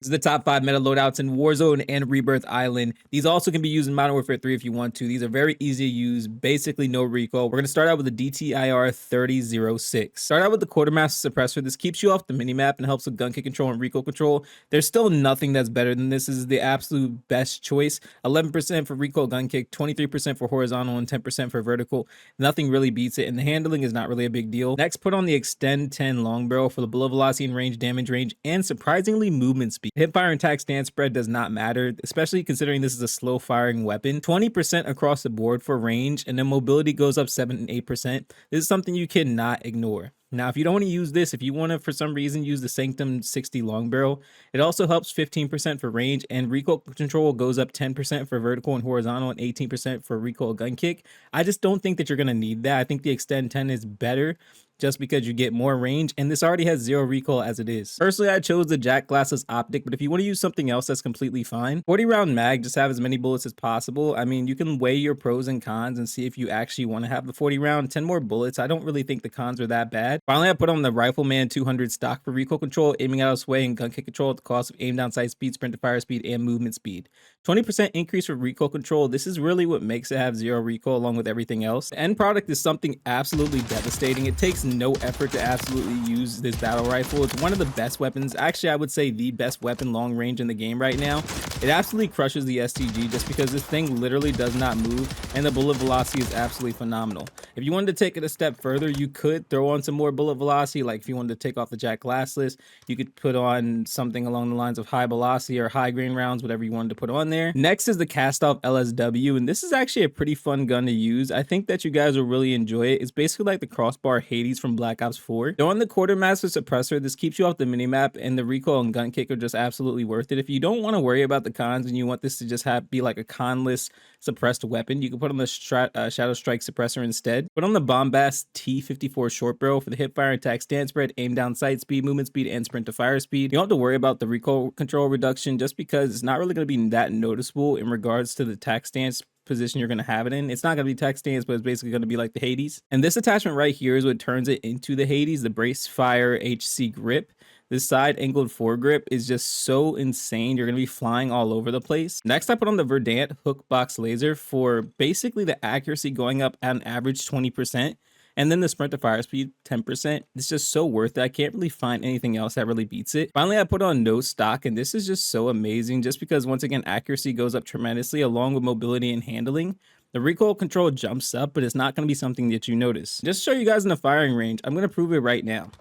This is the top 5 meta loadouts in Warzone and Rebirth Island. These also can be used in Modern Warfare 3 if you want to. These are very easy to use, basically no recoil. We're going to start out with the DTIR 3006. Start out with the Quartermaster Suppressor. This keeps you off the minimap and helps with gun kick control and recoil control. There's still nothing that's better than this. This is the absolute best choice. 11% for recoil gun kick, 23% for horizontal, and 10% for vertical. Nothing really beats it, and the handling is not really a big deal. Next, put on the Extend 10 long barrel for the bullet velocity and range, damage range, and surprisingly movement speed. Hipfire and attack stance spread does not matter, especially considering this is a slow firing weapon. 20% across the board for range, and then mobility goes up 7 and 8%. This is something you cannot ignore. Now, if you don't want to use this, if you want to, for some reason, use the Sanctum 60 long barrel, it also helps 15% for range, and recoil control goes up 10% for vertical and horizontal and 18% for recoil gun kick. I just don't think that you're going to need that. I think the Extend 10 is better just because you get more range, and this already has 0 recoil as it is. Personally, I chose the Jack Glassless optic, but if you want to use something else, that's completely fine. 40 round mag, just have as many bullets as possible. I mean, you can weigh your pros and cons and see if you actually want to have the 40 round. 10 more bullets, I don't really think the cons are that bad. Finally, I put on the Rifleman 200 stock for recoil control, aiming out of sway, and gun kick control at the cost of aim down sight speed, sprint to fire speed, and movement speed. 20% increase for recoil control. This is really what makes it have 0 recoil along with everything else. The end product is something absolutely devastating. It takes no effort to absolutely use this battle rifle. It's one of the best weapons. Actually, I would say the best weapon long range in the game right now. It absolutely crushes the STG just because this thing literally does not move, and the bullet velocity is absolutely phenomenal. If you wanted to take it a step further, you could throw on some more bullet velocity. Like if you wanted to take off the Jack Glassless, you could put on something along the lines of high velocity or high grain rounds, whatever you wanted to put on there. Next is the Castoff LSW, and this is actually a pretty fun gun to use. I think that you guys will really enjoy it. It's basically like the crossbar Hades from Black Ops 4. Though on the Quartermaster Suppressor, this keeps you off the minimap, and the recoil and gun kick are just absolutely worth it. If you don't want to worry about the cons and you want this to just be like a conless suppressed weapon, you can put on the Shadow Strike Suppressor instead. Put on the Bombast T54 short barrel for the hipfire, attack stance spread, aim down sight speed, movement speed, and sprint to fire speed. You don't have to worry about the recoil control reduction just because it's not really going to be that noticeable in regards to the attack stance position you're going to have it in. It's not going to be attack stance, but it's basically going to be like the Hades. And this attachment right here is what turns it into the Hades, the Brace Fire HC grip. This side angled foregrip is just so insane. You're going to be flying all over the place. Next, I put on the Verdant hook box laser for basically the accuracy going up at an average 20%. And then the sprint to fire speed, 10%. It's just so worth it. I can't really find anything else that really beats it. Finally, I put on no stock, and this is just so amazing just because, once again, accuracy goes up tremendously along with mobility and handling. The recoil control jumps up, but it's not going to be something that you notice. Just to show you guys in the firing range, I'm going to prove it right now.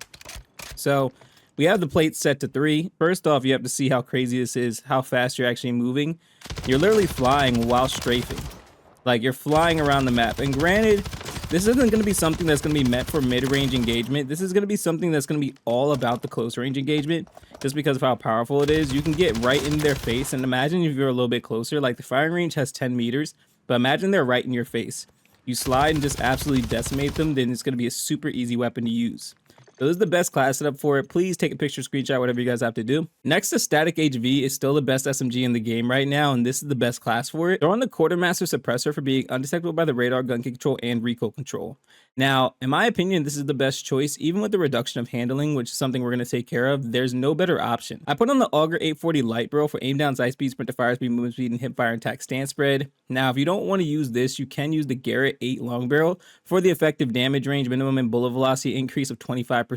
So we have the plate set to 3. First off, you have to see how crazy this is, how fast you're actually moving. You're literally flying while strafing. Like, you're flying around the map. And granted, this isn't going to be something that's going to be meant for mid-range engagement. This is going to be something that's going to be all about the close-range engagement, just because of how powerful it is. You can get right in their face, and imagine if you're a little bit closer. Like, the firing range has 10 meters, but imagine they're right in your face. You slide and just absolutely decimate them, then it's going to be a super easy weapon to use. So this is the best class setup for it. Please take a picture, screenshot, whatever you guys have to do. Next, the Static HV is still the best SMG in the game right now, and this is the best class for it. They're on the Quartermaster Suppressor for being undetectable by the radar, gun kick control, and recoil control. Now, in my opinion, this is the best choice, even with the reduction of handling, which is something we're going to take care of. There's no better option. I put on the Auger 840 light barrel for aim down sight speed, sprint to fire speed, movement speed, and hip fire and attack stance spread. Now, if you don't want to use this, you can use the Garrett 8 long barrel for the effective damage range, minimum, and bullet velocity increase of 25%.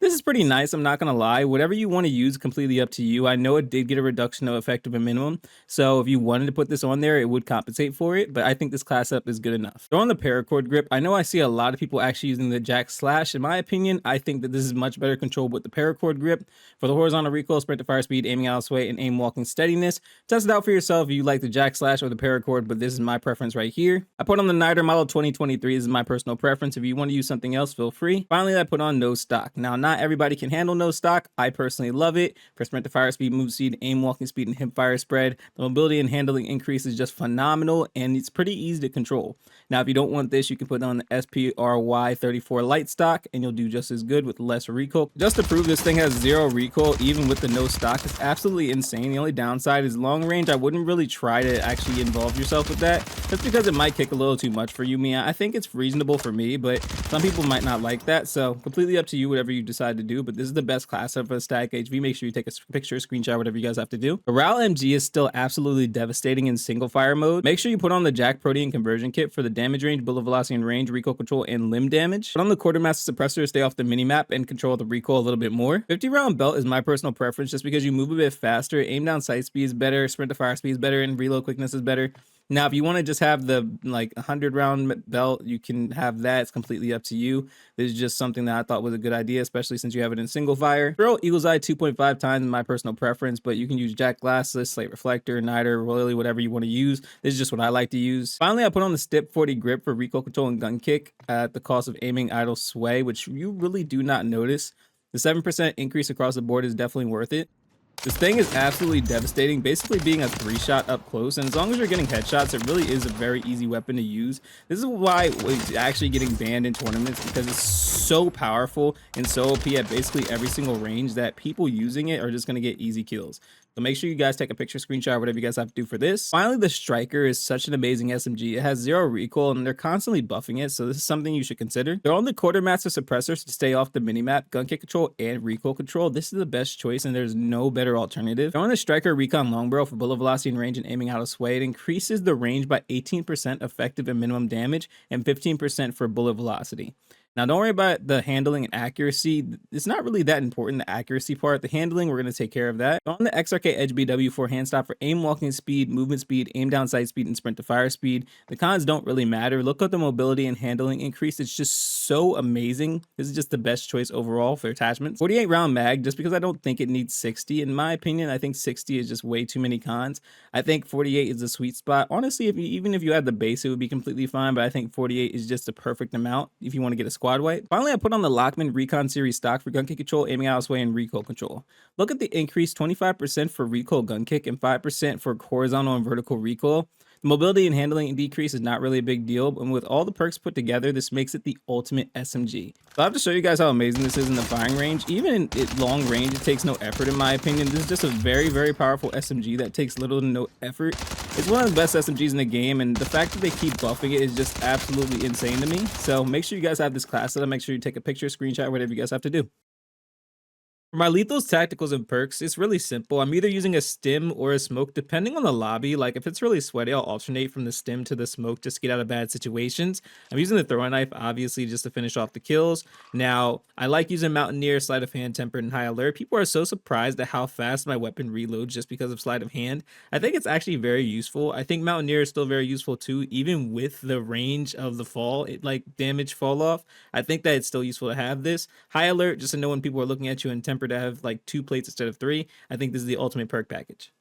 This is pretty nice, I'm not going to lie. Whatever you want to use, completely up to you. I know it did get a reduction of effective and minimum, so if you wanted to put this on there, it would compensate for it, but I think this class up is good enough. So on the paracord grip, I know I see a lot of people actually using the Jack Slash. In my opinion, I think that this is much better controlled with the paracord grip. For the horizontal recoil, sprint to fire speed, aiming out of sway, and aim walking steadiness. Test it out for yourself if you like the Jack Slash or the paracord, but this is my preference right here. I put on the Niter model 2023. This is my personal preference. If you want to use something else, feel free. Finally, I put on no stock. Now, not everybody can handle no stock. I personally love it. For sprint to fire speed, move speed, aim walking speed, and hip fire spread, the mobility and handling increase is just phenomenal, and it's pretty easy to control. Now, if you don't want this, you can put on the SPRY 34 light stock, and you'll do just as good with less recoil. Just to prove this thing has 0 recoil, even with the no stock, it's absolutely insane. The only downside is long range. I wouldn't really try to actually involve yourself with that, just because it might kick a little too much for you. I think it's reasonable for me, but Some people might not like that, so completely up to you, whatever you decide to do. But this is the best class of a static HV. Make sure you take a picture, screenshot, whatever you guys have to do. The RAL MG is still absolutely devastating in single fire mode. Make sure you put on the Jack Protein conversion kit for the damage range, bullet velocity and range, recoil control, and limb damage. Put on the quartermaster suppressor to stay off the minimap and control the recoil a little bit more. 50 round belt is my personal preference just because you move a bit faster, aim down sight speed is better, sprint to fire speed is better, and reload quickness is better. Now, if you want to just have the like 100 round belt, you can have that. It's completely up to you. This is just something that I thought was a good idea, especially since you have it in single fire. Throw Eagle's Eye 2.5 times in my personal preference, but you can use Jack Glassless, Slate Reflector, Niter, Royally, whatever you want to use. This is just what I like to use. Finally, I put on the Stip 40 grip for recoil control and gun kick at the cost of aiming idle sway, which you really do not notice. The 7% increase across the board is definitely worth it. This thing is absolutely devastating, basically being a 3-shot up close, and as long as you're getting headshots, it really is a very easy weapon to use. This is why it's actually getting banned in tournaments, because it's so powerful and so OP at basically every single range that people using it are just going to get easy kills. So make sure you guys take a picture, screenshot, whatever you guys have to do for this. Finally, the Striker is such an amazing SMG. It has 0 recoil and they're constantly buffing it, so this is something you should consider. They're on the quartermaster suppressors to stay off the minimap, gun kick control, and recoil control. This is the best choice and there's no better alternative. They're on the Striker Recon Longbarrel for bullet velocity and range and aiming out of sway. It increases the range by 18% effective and minimum damage and 15% for bullet velocity. Now, don't worry about the handling and accuracy. It's not really that important, the accuracy part. The handling, we're going to take care of that. On the XRK Edge BW for hand stop for aim walking speed, movement speed, aim down sight speed, and sprint to fire speed. The cons don't really matter. Look at the mobility and handling increase. It's just so amazing. This is just the best choice overall for attachments. 48 round mag, just because I don't think it needs 60. In my opinion, I think 60 is just way too many cons. I think 48 is the sweet spot. Honestly, even if you had the base, it would be completely fine, but I think 48 is just the perfect amount if you want to get a squad wipe. Finally, I put on the Lockman Recon Series stock for gun kick control, aiming out of sway, and recoil control. Look at the increase, 25% for recoil gun kick and 5% for horizontal and vertical recoil. The mobility and handling decrease is not really a big deal, and with all the perks put together, this makes it the ultimate SMG. So I have to show you guys how amazing this is in the firing range. Even in long range, it takes no effort in my opinion. This is just a very, very powerful SMG that takes little to no effort. It's one of the best SMGs in the game, and the fact that they keep buffing it is just absolutely insane to me. So make sure you guys have this class set up. Make sure you take a picture, screenshot, whatever you guys have to do. For my lethals, tacticals, and perks, it's really simple. I'm either using a stim or a smoke, depending on the lobby. Like, if it's really sweaty, I'll alternate from the stim to the smoke just to get out of bad situations. I'm using the throwing knife, obviously, just to finish off the kills. Now, I like using Mountaineer, Sleight of Hand, Tempered, and High Alert. People are so surprised at how fast my weapon reloads just because of Sleight of Hand. I think it's actually very useful. I think Mountaineer is still very useful too, even with the range of the fall, damage fall off. I think that it's still useful to have this. High Alert, just to know when people are looking at you, and Tempered to have like 2 plates instead of 3. I think this is the ultimate perk package.